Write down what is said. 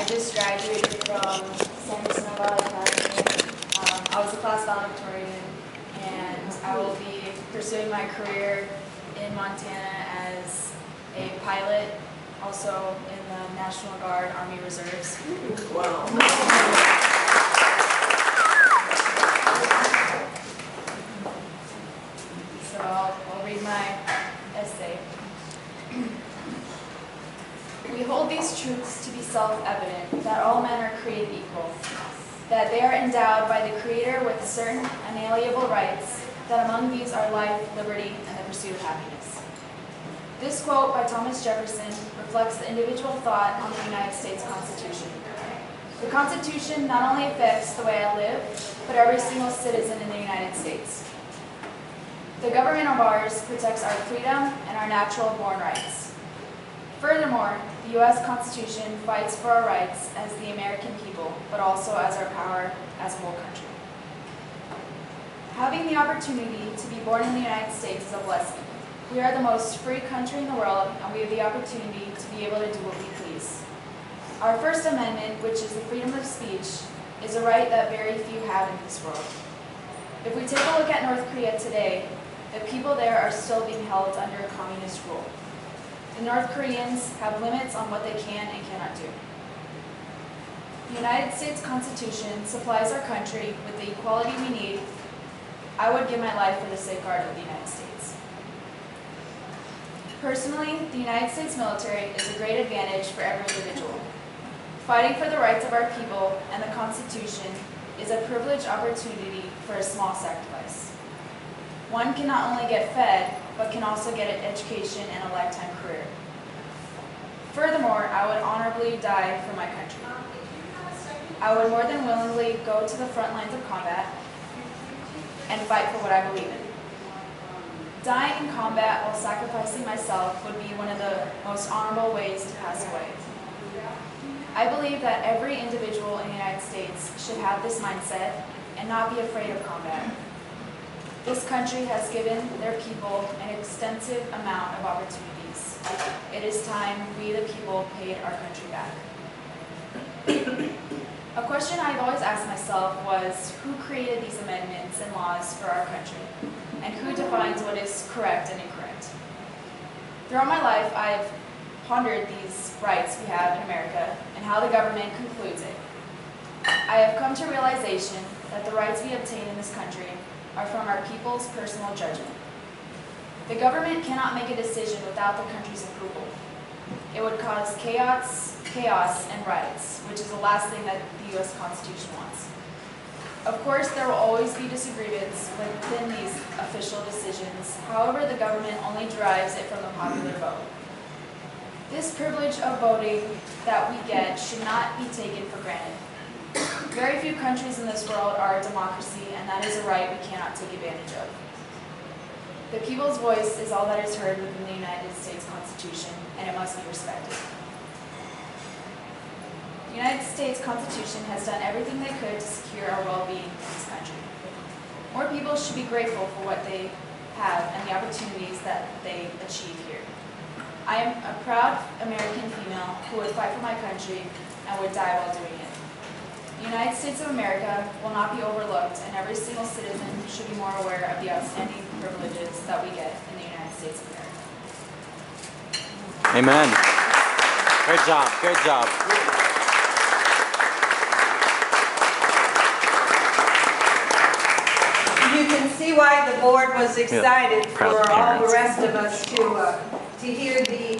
just graduated from San Jacinto Academy. I was a class valedictorian, and I will be pursuing my career in Montana as a pilot, also in the National Guard Army Reserves. Wow. So I'll read my essay. We hold these truths to be self-evident, that all men are created equal, that they are endowed by the Creator with certain unalienable rights, that among these are life, liberty, and the pursuit of happiness. This quote by Thomas Jefferson reflects the individual thought on the United States Constitution. The Constitution not only affects the way I live, but every single citizen in the United States. The government of ours protects our freedom and our natural born rights. Furthermore, the U.S. Constitution fights for our rights as the American people, but also as our power as a whole country. Having the opportunity to be born in the United States is a blessing. We are the most free country in the world, and we have the opportunity to be able to do what we please. Our First Amendment, which is the freedom of speech, is a right that very few have in this world. If we take a look at North Korea today, the people there are still being held under a communist rule. The North Koreans have limits on what they can and cannot do. The United States Constitution supplies our country with the equality we need. I would give my life for the safeguard of the United States. Personally, the United States military is a great advantage for every individual. Fighting for the rights of our people and the Constitution is a privileged opportunity for a small sacrifice. One can not only get fed, but can also get an education and a lifetime career. Furthermore, I would honorably die for my country. I would more than willingly go to the front lines of combat and fight for what I believe in. Dying in combat while sacrificing myself would be one of the most honorable ways to pass away. I believe that every individual in the United States should have this mindset and not be afraid of combat. This country has given their people an extensive amount of opportunities. It is time we, the people, paid our country back. A question I've always asked myself was, who created these amendments and laws for our country? And who defines what is correct and incorrect? Throughout my life, I've pondered these rights we have in America and how the government concludes it. I have come to realization that the rights we obtain in this country are from our people's personal judgment. The government cannot make a decision without the country's approval. It would cause chaos and riots, which is the last thing that the U.S. Constitution wants. Of course, there will always be disagreements within these official decisions. However, the government only derives it from the popular vote. This privilege of voting that we get should not be taken for granted. Very few countries in this world are a democracy, and that is a right we cannot take advantage of. The people's voice is all that is heard within the United States Constitution, and it must be respected. The United States Constitution has done everything they could to secure our well-being in this country. More people should be grateful for what they have and the opportunities that they achieve here. I am a proud American female who would fight for my country and would die while doing it. The United States of America will not be overlooked, and every single citizen should be more aware of the outstanding privileges that we get in the United States of America. Amen. Great job. Great job. You can see why the board was excited Proud for all the parents. rest of us to hear the